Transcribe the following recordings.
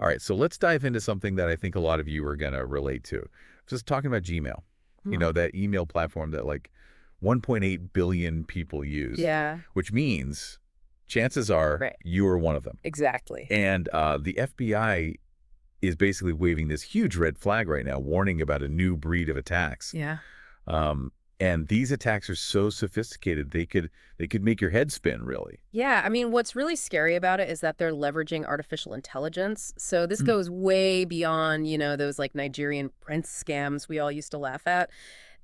All right, so let's dive into something that I think a lot of you are going to relate to. Just talking about Gmail, that email platform that like 1.8 billion people use, Yeah, which means chances are right. you are one of them. Exactly. And the FBI is basically waving this huge red flag right now, warning about a new breed of attacks. Yeah. Um, and these attacks are so sophisticated, they could make your head spin, really. Yeah, I mean, what's really scary about it is that they're leveraging artificial intelligence. So this Mm. goes way beyond, those like Nigerian prince scams we all used to laugh at.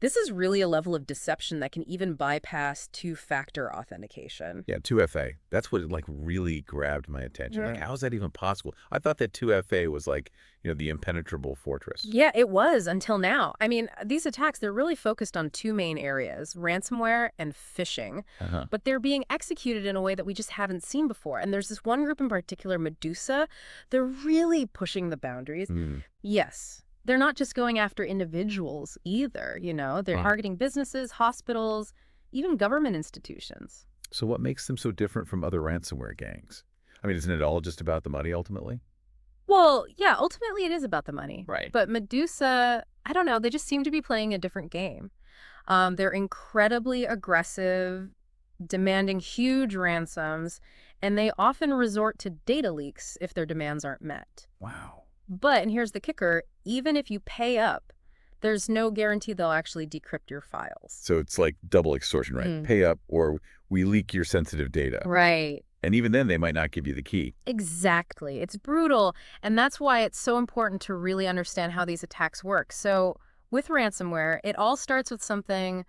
This is really a level of deception that can even bypass two-factor authentication. Yeah, 2FA. That's what like really grabbed my attention. Like, how is that even possible? I thought that 2FA was like, the impenetrable fortress. Yeah, it was until now. I mean, these attacks, they're really focused on two main areas, ransomware and phishing, Uh-huh. but they're being executed in a way that we just haven't seen before. And there's this one group in particular, Medusa, they're really pushing the boundaries. Mm. Yes, they're not just going after individuals either, they're targeting businesses, hospitals, even government institutions. So what makes them so different from other ransomware gangs? I mean, isn't it all just about the money ultimately? Well, yeah, ultimately it is about the money. Right. But Medusa, I don't know, they just seem to be playing a different game. They're incredibly aggressive, demanding huge ransoms, and they often resort to data leaks if their demands aren't met. Wow. But, and here's the kicker, even if you pay up, there's no guarantee they'll actually decrypt your files. So it's like double extortion, right? Mm. Pay up or we leak your sensitive data. Right. And even then, they might not give you the key. Exactly. It's brutal. And that's why it's so important to really understand how these attacks work. So with ransomware, it all starts with something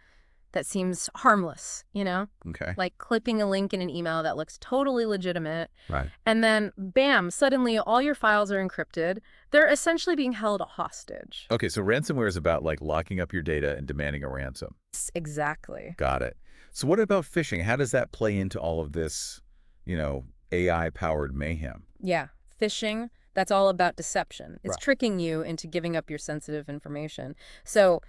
that seems harmless, Okay. like clipping a link in an email that looks totally legitimate. Right. And then, bam, suddenly all your files are encrypted. They're essentially being held hostage. Okay, so ransomware is about like locking up your data and demanding a ransom. Exactly. Got it. So what about phishing? How does that play into all of this, AI-powered mayhem? Yeah, phishing, that's all about deception. It's Right. tricking you into giving up your sensitive information. So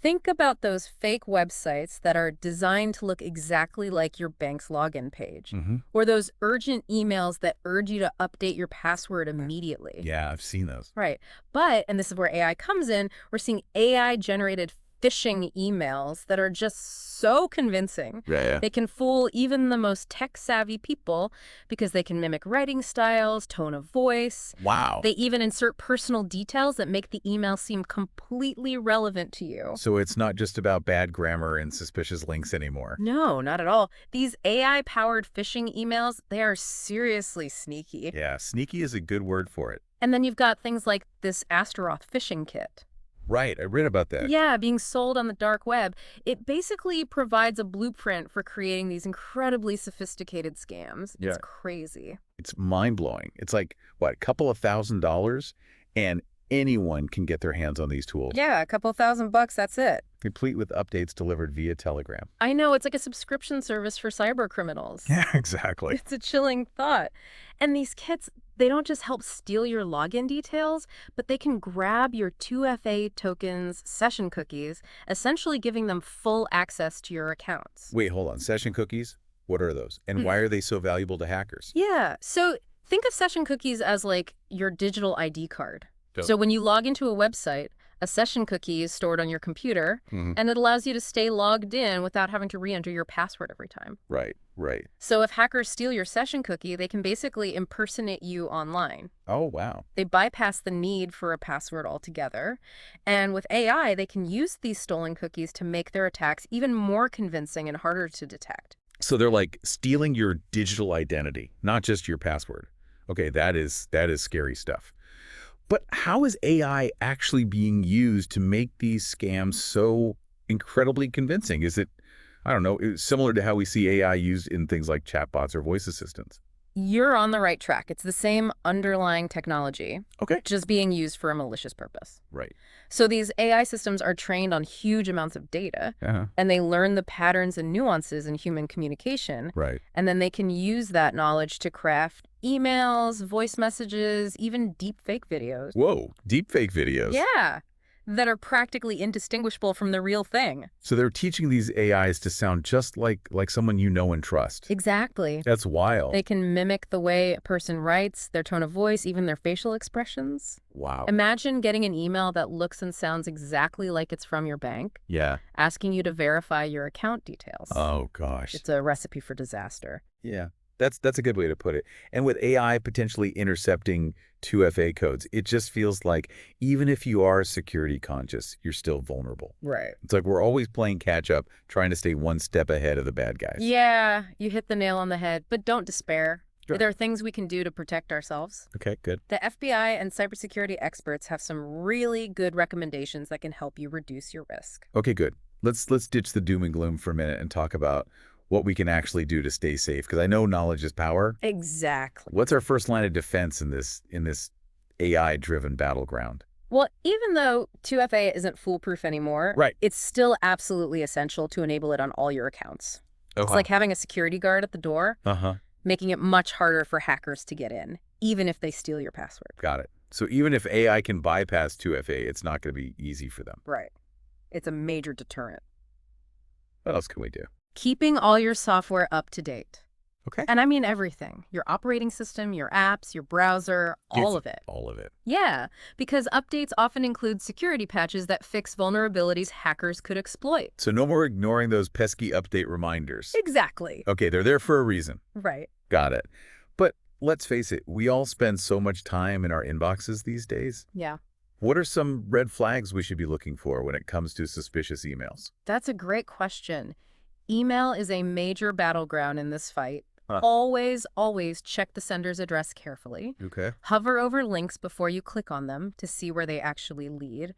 think about those fake websites that are designed to look exactly like your bank's login page, Mm-hmm. or those urgent emails that urge you to update your password immediately. Yeah, I've seen those. Right. But, and this is where AI comes in, we're seeing AI-generated phishing emails that are just so convincing. Yeah. They can fool even the most tech-savvy people because they can mimic writing styles, tone of voice. Wow. They even insert personal details that make the email seem completely relevant to you. So it's not just about bad grammar and suspicious links anymore. No, not at all. These AI-powered phishing emails, they are seriously sneaky. Yeah, sneaky is a good word for it. And then you've got things like this Astaroth phishing kit. Right, I read about that. Yeah, being sold on the dark web. It basically provides a blueprint for creating these incredibly sophisticated scams. Yeah. It's crazy. It's mind-blowing. It's like, what, a couple of $1,000s? And anyone can get their hands on these tools. Yeah, a couple $1,000, that's it. Complete with updates delivered via Telegram. I know, it's like a subscription service for cyber criminals. Yeah, exactly. It's a chilling thought. And these kits, they don't just help steal your login details, but they can grab your 2FA tokens, session cookies, essentially giving them full access to your accounts. Wait, hold on. Session cookies? What are those? And why are they so valuable to hackers? Yeah, so think of session cookies as like your digital ID card. So- So when you log into a website, a session cookie is stored on your computer, Mhm. and it allows you to stay logged in without having to re-enter your password every time. Right. So if hackers steal your session cookie, they can basically impersonate you online. Oh, wow. They bypass the need for a password altogether. And with AI, they can use these stolen cookies to make their attacks even more convincing and harder to detect. So they're like stealing your digital identity, not just your password. Okay, that is scary stuff. But how is AI actually being used to make these scams so incredibly convincing? Is it, I don't know, similar to how we see AI used in things like chatbots or voice assistants? You're on the right track. It's the same underlying technology, Okay. just being used for a malicious purpose. Right. So these AI systems are trained on huge amounts of data, Uh-huh. and they learn the patterns and nuances in human communication, Right. and then they can use that knowledge to craft emails, voice messages, even deep fake videos. Whoa, deepfake videos. Yeah. that are practically indistinguishable from the real thing. So they're teaching these AIs to sound just like someone you know and trust. Exactly. That's wild. They can mimic the way a person writes, their tone of voice, even their facial expressions. Wow. Imagine getting an email that looks and sounds exactly like it's from your bank, Yeah. asking you to verify your account details. Oh, gosh. It's a recipe for disaster. Yeah. That's a good way to put it. And with AI potentially intercepting 2FA codes, it just feels like even if you are security conscious, you're still vulnerable. Right. It's like we're always playing catch up, trying to stay one step ahead of the bad guys. Yeah, you hit the nail on the head, but don't despair. Sure. There are things we can do to protect ourselves. Okay, good. The FBI and cybersecurity experts have some really good recommendations that can help you reduce your risk. Okay, good. Let's ditch the doom and gloom for a minute and talk about what we can actually do to stay safe, because I know knowledge is power. Exactly. What's our first line of defense in this AI-driven battleground? Well, even though 2FA isn't foolproof anymore, Right. it's still absolutely essential to enable it on all your accounts. It's like having a security guard at the door, making it much harder for hackers to get in, even if they steal your password. Got it. So even if AI can bypass 2FA, it's not going to be easy for them. Right. It's a major deterrent. What else can we do? Keeping all your software up to date. Okay. And I mean everything. Your operating system, your apps, your browser, all of it. All of it. Yeah, because updates often include security patches that fix vulnerabilities hackers could exploit. So no more ignoring those pesky update reminders. Exactly. Okay, they're there for a reason. Right. Got it. But let's face it, we all spend so much time in our inboxes these days. Yeah. What are some red flags we should be looking for when it comes to suspicious emails? That's a great question. Email is a major battleground in this fight. Huh. Always, always check the sender's address carefully. Okay. Hover over links before you click on them to see where they actually lead.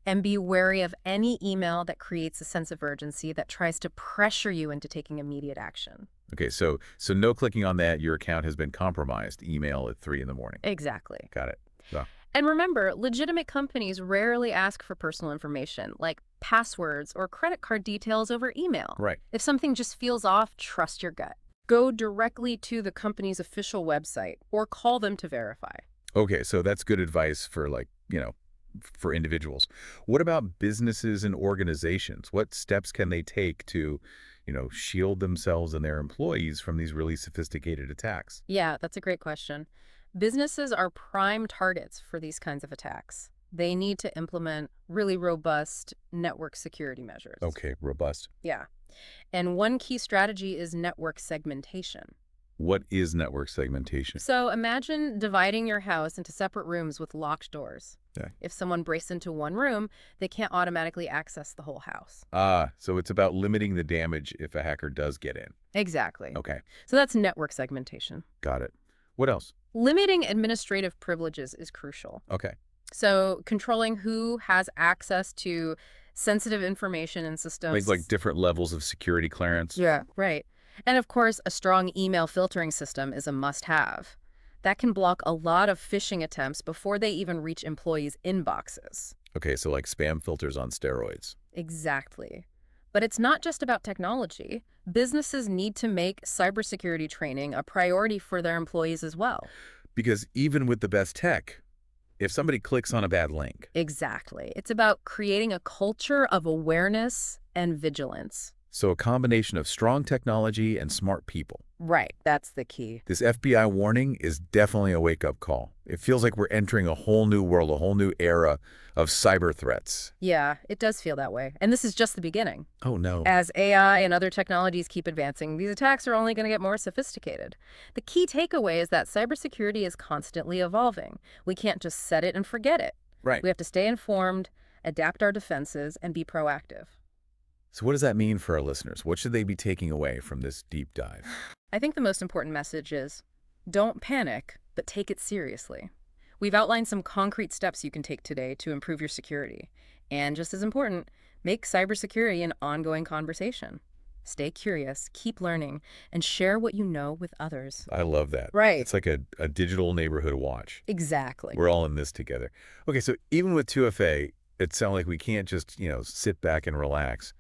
And be wary of any email that creates a sense of urgency that tries to pressure you into taking immediate action. Okay, so no clicking on that. Your account has been compromised. Email at 3 in the morning. Exactly. Got it. So, And remember, legitimate companies rarely ask for personal information, like passwords or credit card details over email. right. If something just feels off, trust your gut. Go directly to the company's official website or call them to verify. Okay, so that's good advice for for individuals. What about businesses and organizations? What steps can they take to, shield themselves and their employees from these really sophisticated attacks? Yeah, that's a great question. Businesses are prime targets for these kinds of attacks. They need to implement really robust network security measures. Okay, robust. Yeah. And one key strategy is network segmentation. What is network segmentation? So imagine dividing your house into separate rooms with locked doors. Okay. If someone breaks into one room, they can't automatically access the whole house. So it's about limiting the damage if a hacker does get in. Exactly. Okay, So that's network segmentation. got it. What else? Limiting administrative privileges is crucial. Okay. So controlling who has access to sensitive information and systems. Like different levels of security clearance? Yeah, right. And of course, a strong email filtering system is a must-have. That can block a lot of phishing attempts before they even reach employees' inboxes. Okay, so like spam filters on steroids. Exactly. But it's not just about technology. Businesses need to make cybersecurity training a priority for their employees as well. Because even with the best tech, if somebody clicks on a bad link. Exactly. It's about creating a culture of awareness and vigilance. So a combination of strong technology and smart people. Right. That's the key. This FBI warning is definitely a wake-up call. It feels like we're entering a whole new world, a whole new era of cyber threats. Yeah, it does feel that way. And this is just the beginning. Oh, no. As AI and other technologies keep advancing, these attacks are only going to get more sophisticated. The key takeaway is that cybersecurity is constantly evolving. We can't just set it and forget it. Right. We have to stay informed, adapt our defenses, and be proactive. So what does that mean for our listeners? What should they be taking away from this deep dive? I think the most important message is, don't panic, but take it seriously. We've outlined some concrete steps you can take today to improve your security. And just as important, make cybersecurity an ongoing conversation. Stay curious, keep learning, and share what you know with others. I love that. Right. It's like a digital neighborhood watch. Exactly. We're all in this together. Okay, so even with 2FA, it sounds like we can't just, sit back and relax.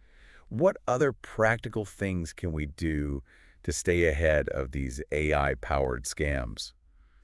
What other practical things can we do to stay ahead of these AI-powered scams?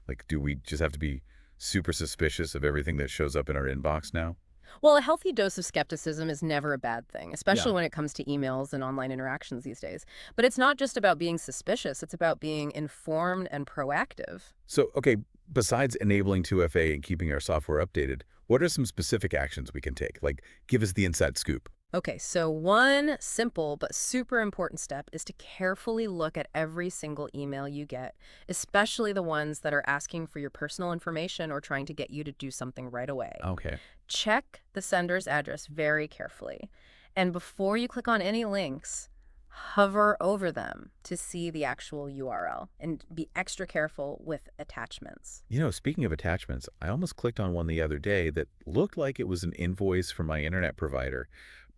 Like, do we just have to be super suspicious of everything that shows up in our inbox now? Well, a healthy dose of skepticism is never a bad thing, especially Yeah. when it comes to emails and online interactions these days. But it's not just about being suspicious, it's about being informed and proactive. So, okay, besides enabling 2FA and keeping our software updated, what are some specific actions we can take? Like, give us the inside scoop. Okay, so one simple but super important step is to carefully look at every single email you get, especially the ones that are asking for your personal information or trying to get you to do something right away. Okay. Check the sender's address very carefully. And before you click on any links, hover over them to see the actual URL and be extra careful with attachments. Speaking of attachments, I almost clicked on one the other day that looked like it was an invoice from my internet provider,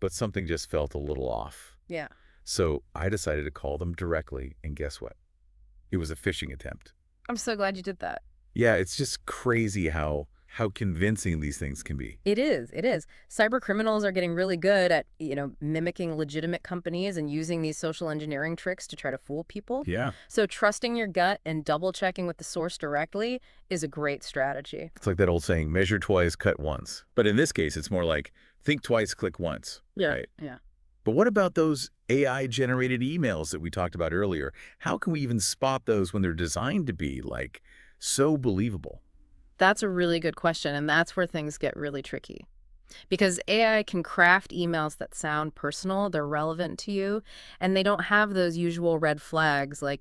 but something just felt a little off. Yeah. So I decided to call them directly, and guess what? It was a phishing attempt. I'm so glad you did that. Yeah, it's just crazy how convincing these things can be. It is. It is. Cyber criminals are getting really good at, mimicking legitimate companies and using these social engineering tricks to try to fool people. Yeah. So trusting your gut and double checking with the source directly is a great strategy. It's like that old saying, measure twice, cut once. But in this case, it's more like think twice, click once. Right? Yeah. But what about those AI-generated emails that we talked about earlier? How can we even spot those when they're designed to be, like, so believable? That's a really good question, and that's where things get really tricky. Because AI can craft emails that sound personal, they're relevant to you, and they don't have those usual red flags like,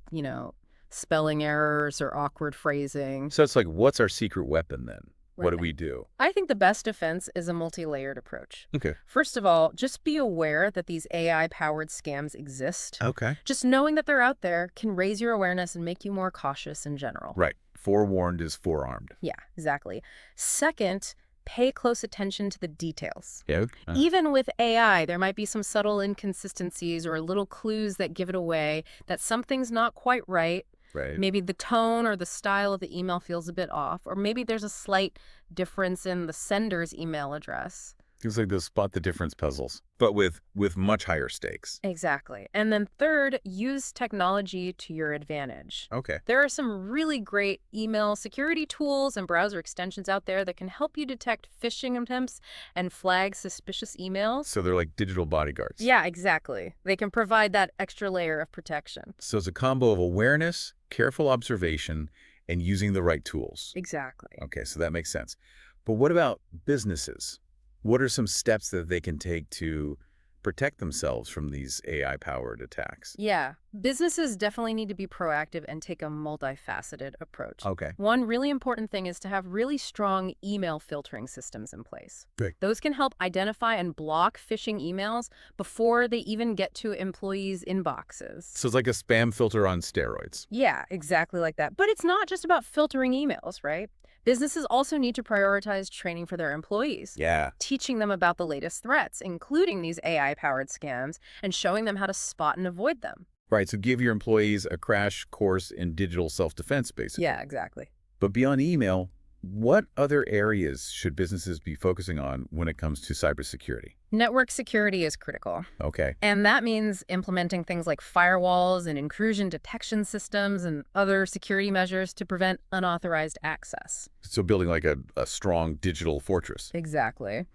spelling errors or awkward phrasing. So it's like, what's our secret weapon then? What do Right. we do? I think the best defense is a multi-layered approach. Okay. First of all, just be aware that these AI-powered scams exist. Okay. Just knowing that they're out there can raise your awareness and make you more cautious in general. Right. Forewarned is forearmed. Yeah, exactly. Second, pay close attention to the details. Yeah. Even with AI, there might be some subtle inconsistencies or little clues that give it away that something's not quite right. Right. Maybe the tone or the style of the email feels a bit off, or maybe there's a slight difference in the sender's email address. It's like those spot the difference puzzles, but with much higher stakes. Exactly. And then third, use technology to your advantage. Okay. There are some really great email security tools and browser extensions out there that can help you detect phishing attempts and flag suspicious emails. So they're like digital bodyguards. Yeah, exactly. They can provide that extra layer of protection. So it's a combo of awareness, careful observation, and using the right tools. Exactly. Okay, so that makes sense. But what about businesses? What are some steps that they can take to protect themselves from these AI-powered attacks? Yeah, businesses definitely need to be proactive and take a multifaceted approach. Okay. One really important thing is to have really strong email filtering systems in place. Good. Those can help identify and block phishing emails before they even get to employees' inboxes. So it's like a spam filter on steroids. Yeah, exactly like that. But it's not just about filtering emails, right? Businesses also need to prioritize training for their employees. Yeah. Teaching them about the latest threats, including these AI-powered scams, and showing them how to spot and avoid them. Right, so give your employees a crash course in digital self-defense, basically. Yeah, exactly. But beyond email, what other areas should businesses be focusing on when it comes to cybersecurity? Network security is critical. Okay. And that means implementing things like firewalls and intrusion detection systems and other security measures to prevent unauthorized access. So building like a strong digital fortress. Exactly.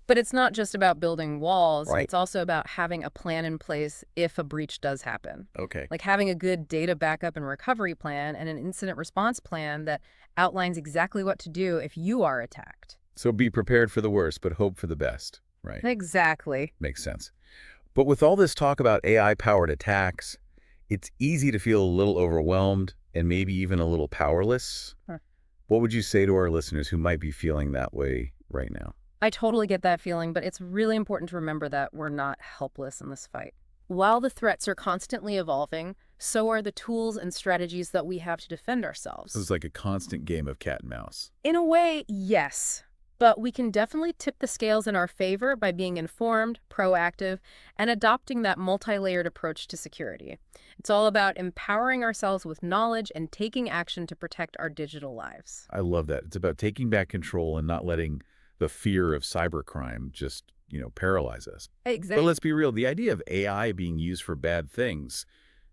But it's not just about building walls. Right. It's also about having a plan in place if a breach does happen. Okay. Like having a good data backup and recovery plan and an incident response plan that outlines exactly what to do if you are attacked. So be prepared for the worst, but hope for the best. Right. Exactly. Makes sense. But with all this talk about AI-powered attacks, it's easy to feel a little overwhelmed and maybe even a little powerless. Huh. What would you say to our listeners who might be feeling that way right now? I totally get that feeling, but it's really important to remember that we're not helpless in this fight. While the threats are constantly evolving, so are the tools and strategies that we have to defend ourselves. So it's like a constant game of cat and mouse. In a way, yes. But we can definitely tip the scales in our favor by being informed, proactive, and adopting that multi-layered approach to security. It's all about empowering ourselves with knowledge and taking action to protect our digital lives. I love that. It's about taking back control and not letting the fear of cybercrime just, paralyze us. But Exactly. let's be real. The idea of AI being used for bad things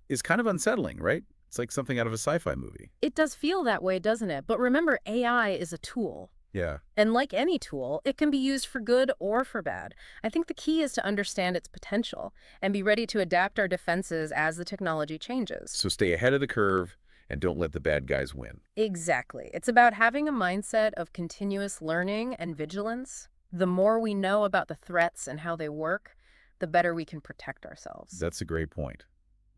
is kind of unsettling, right? It's like something out of a sci-fi movie. It does feel that way, doesn't it? But remember, AI is a tool. Yeah. And like any tool, it can be used for good or for bad. I think the key is to understand its potential and be ready to adapt our defenses as the technology changes. So stay ahead of the curve and don't let the bad guys win. Exactly. It's about having a mindset of continuous learning and vigilance. The more we know about the threats and how they work, the better we can protect ourselves. That's a great point.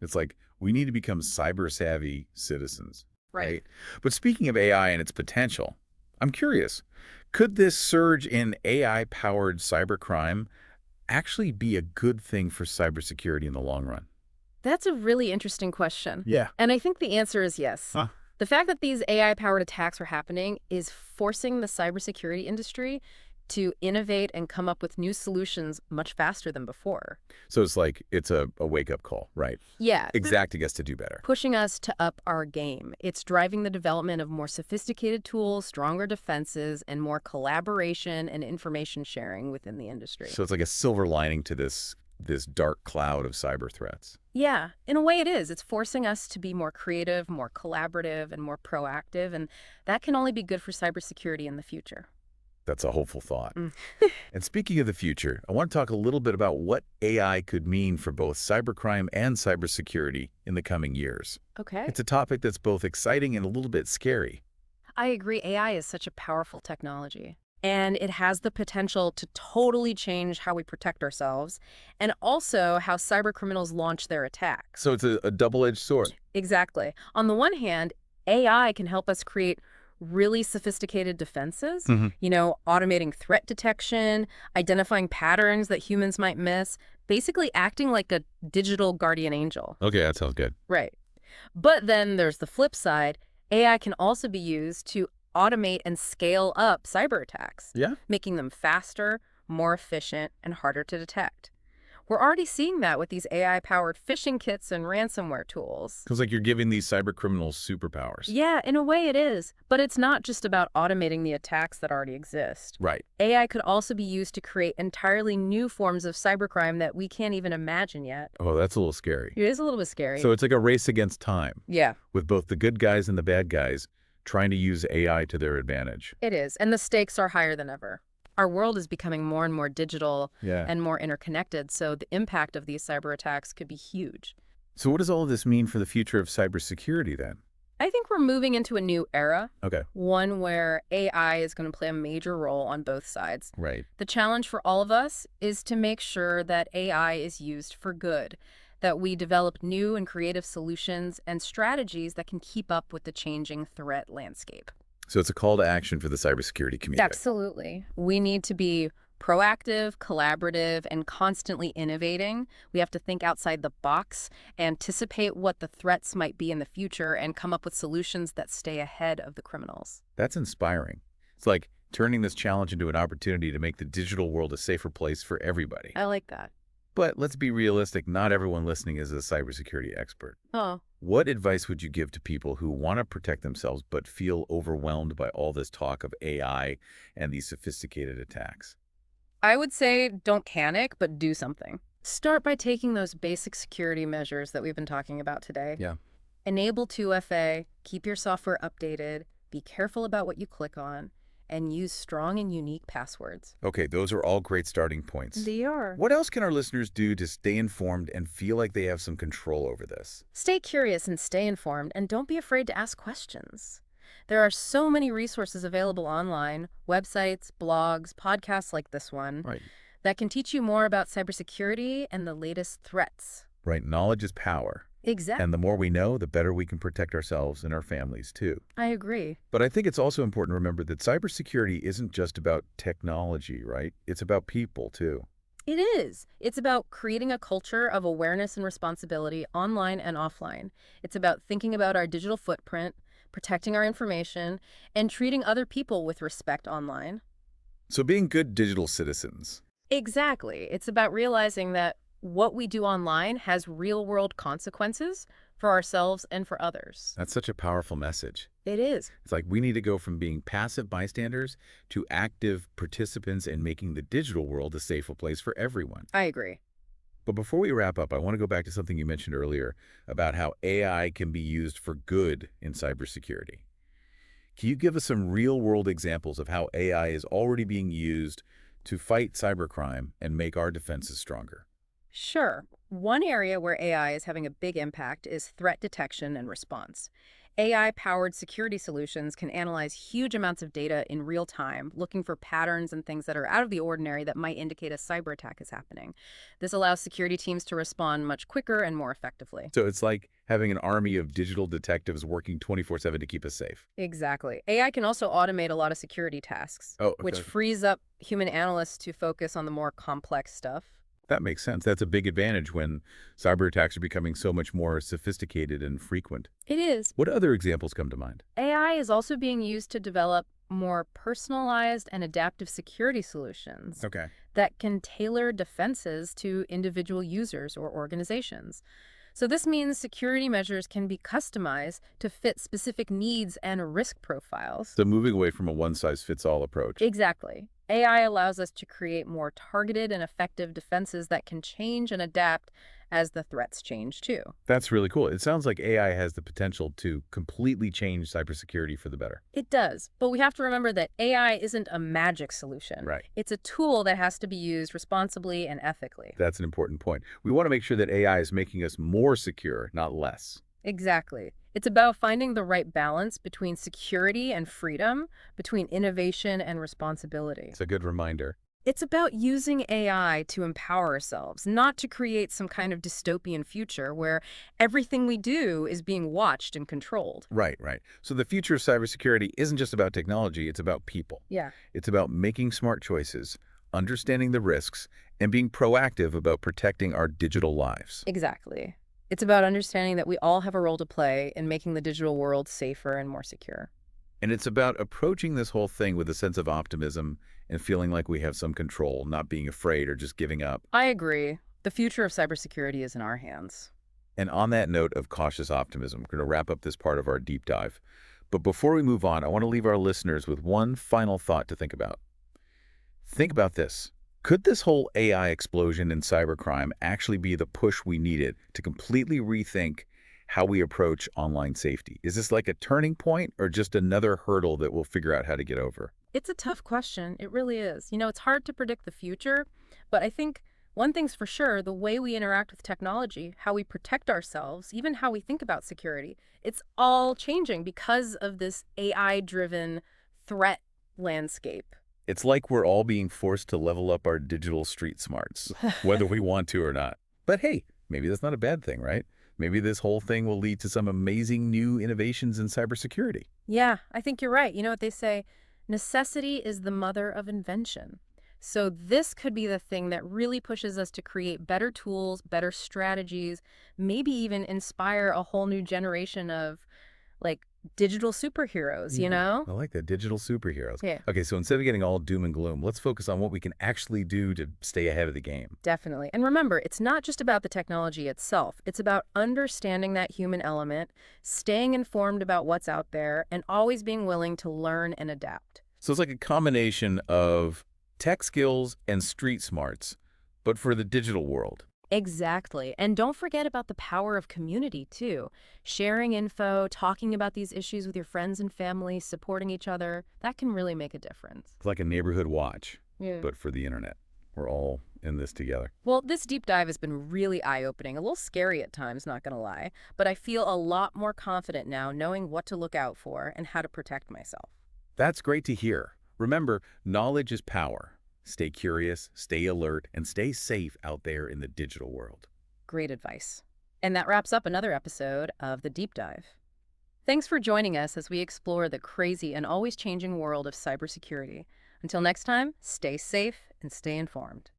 It's like we need to become cyber-savvy citizens, Right. right? But speaking of AI and its potential, I'm curious, could this surge in AI-powered cybercrime actually be a good thing for cybersecurity in the long run? That's a really interesting question. Yeah. And I think the answer is yes. Huh? The fact that these AI-powered attacks are happening is forcing the cybersecurity industry to innovate and come up with new solutions much faster than before. So it's like it's a wake-up call, right? Yeah, Exacting us to do better. pushing us to up our game. It's driving the development of more sophisticated tools, stronger defenses, and more collaboration and information sharing within the industry. So it's like a silver lining to this dark cloud of cyber threats. Yeah, in a way it is. It's forcing us to be more creative, more collaborative, and more proactive, and that can only be good for cybersecurity in the future. That's a hopeful thought. Mm. And speaking of the future, I want to talk a little bit about what AI could mean for both cybercrime and cybersecurity in the coming years. Okay. It's a topic that's both exciting and a little bit scary. I agree. AI is such a powerful technology, and it has the potential to totally change how we protect ourselves and also how cybercriminals launch their attacks. So it's a double-edged sword. Exactly. On the one hand, AI can help us create really sophisticated defenses, Mhm. automating threat detection, identifying patterns that humans might miss, basically acting like a digital guardian angel. Okay, that sounds good. Right. But then there's the flip side. AI can also be used to automate and scale up cyber attacks, Yeah? making them faster, more efficient, and harder to detect. We're already seeing that with these AI-powered phishing kits and ransomware tools. Because like you're giving these cyber criminals superpowers. Yeah, in a way it is. But it's not just about automating the attacks that already exist. Right. AI could also be used to create entirely new forms of cybercrime that we can't even imagine yet. Oh, that's a little scary. It is a little bit scary. So it's like a race against time, Yeah, with both the good guys and the bad guys trying to use AI to their advantage. it is. And the stakes are higher than ever. Our world is becoming more and more digital Yeah. and more interconnected, so the impact of these cyber attacks could be huge. So what does all of this mean for the future of cybersecurity then? I think we're moving into a new era, Okay. one where AI is going to play a major role on both sides. Right. The challenge for all of us is to make sure that AI is used for good, that we develop new and creative solutions and strategies that can keep up with the changing threat landscape. So it's a call to action for the cybersecurity community. Absolutely. We need to be proactive, collaborative, and constantly innovating. We have to think outside the box, anticipate what the threats might be in the future, and come up with solutions that stay ahead of the criminals. That's inspiring. It's like turning this challenge into an opportunity to make the digital world a safer place for everybody. I like that. But let's be realistic, not everyone listening is a cybersecurity expert. Oh, What advice would you give to people who want to protect themselves but feel overwhelmed by all this talk of AI and these sophisticated attacks? I would say don't panic, but do something. Start by taking those basic security measures that we've been talking about today. Yeah. Enable 2FA, keep your software updated, be careful about what you click on, and use strong and unique passwords. Okay, those are all great starting points. They are. What else can our listeners do to stay informed and feel like they have some control over this? Stay curious and stay informed, and don't be afraid to ask questions. There are so many resources available online, websites, blogs, podcasts like this one, Right. that can teach you more about cybersecurity and the latest threats. Right, knowledge is power. Exactly. And the more we know, the better we can protect ourselves and our families, too. I agree. But I think it's also important to remember that cybersecurity isn't just about technology, right? It's about people, too. It is. It's about creating a culture of awareness and responsibility online and offline. It's about thinking about our digital footprint, protecting our information, and treating other people with respect online. So being good digital citizens. Exactly. It's about realizing that what we do online has real-world consequences for ourselves and for others. That's such a powerful message. It is. It's like we need to go from being passive bystanders to active participants in making the digital world a safer place for everyone. I agree. But before we wrap up, I want to go back to something you mentioned earlier about how AI can be used for good in cybersecurity. Can you give us some real-world examples of how AI is already being used to fight cybercrime and make our defenses stronger? Sure. One area where AI is having a big impact is threat detection and response. AI-powered security solutions can analyze huge amounts of data in real time, looking for patterns and things that are out of the ordinary that might indicate a cyber attack is happening. This allows security teams to respond much quicker and more effectively. So it's like having an army of digital detectives working 24/7 to keep us safe. Exactly. AI can also automate a lot of security tasks, Oh, which okay. frees up human analysts to focus on the more complex stuff. That makes sense. That's a big advantage when cyber attacks are becoming so much more sophisticated and frequent. It is. What other examples come to mind? AI is also being used to develop more personalized and adaptive security solutions Okay. that can tailor defenses to individual users or organizations. So this means security measures can be customized to fit specific needs and risk profiles. So moving away from a one-size-fits-all approach. Exactly. AI allows us to create more targeted and effective defenses that can change and adapt as the threats change too. That's really cool. It sounds like AI has the potential to completely change cybersecurity for the better. It does, but we have to remember that AI isn't a magic solution. Right. It's a tool that has to be used responsibly and ethically. That's an important point. We want to make sure that AI is making us more secure, not less. Exactly. It's about finding the right balance between security and freedom, between innovation and responsibility. It's a good reminder. It's about using AI to empower ourselves, not to create some kind of dystopian future where everything we do is being watched and controlled. Right, right. So the future of cybersecurity isn't just about technology, it's about people. Yeah. It's about making smart choices, understanding the risks, and being proactive about protecting our digital lives. Exactly. It's about understanding that we all have a role to play in making the digital world safer and more secure. And it's about approaching this whole thing with a sense of optimism and feeling like we have some control, not being afraid or just giving up. I agree. The future of cybersecurity is in our hands. And on that note of cautious optimism, we're going to wrap up this part of our deep dive. But before we move on, I want to leave our listeners with one final thought to think about. Think about this. Could this whole AI explosion in cybercrime actually be the push we needed to completely rethink how we approach online safety? Is this like a turning point or just another hurdle that we'll figure out how to get over? It's a tough question. It really is. It's hard to predict the future, but I think one thing's for sure, the way we interact with technology, how we protect ourselves, even how we think about security, it's all changing because of this AI-driven threat landscape. It's like we're all being forced to level up our digital street smarts, whether we want to or not. But hey, maybe that's not a bad thing, right? Maybe this whole thing will lead to some amazing new innovations in cybersecurity. Yeah, I think you're right. You know what they say? Necessity is the mother of invention. So this could be the thing that really pushes us to create better tools, better strategies, maybe even inspire a whole new generation of like digital superheroes, you know? I like that, digital superheroes. Yeah. Okay, so instead of getting all doom and gloom, let's focus on what we can actually do to stay ahead of the game. Definitely. And remember, it's not just about the technology itself. It's about understanding that human element, staying informed about what's out there, and always being willing to learn and adapt. So it's like a combination of tech skills and street smarts, but for the digital world. Exactly. And don't forget about the power of community, too. Sharing info, talking about these issues with your friends and family, supporting each other, that can really make a difference. It's like a neighborhood watch, Yeah. but for the internet. We're all in this together. Well, this deep dive has been really eye-opening, a little scary at times, not gonna lie, but I feel a lot more confident now knowing what to look out for and how to protect myself. That's great to hear. Remember, knowledge is power. Stay curious, stay alert, and stay safe out there in the digital world. Great advice. And that wraps up another episode of The Deep Dive. Thanks for joining us as we explore the crazy and always changing world of cybersecurity. Until next time, stay safe and stay informed.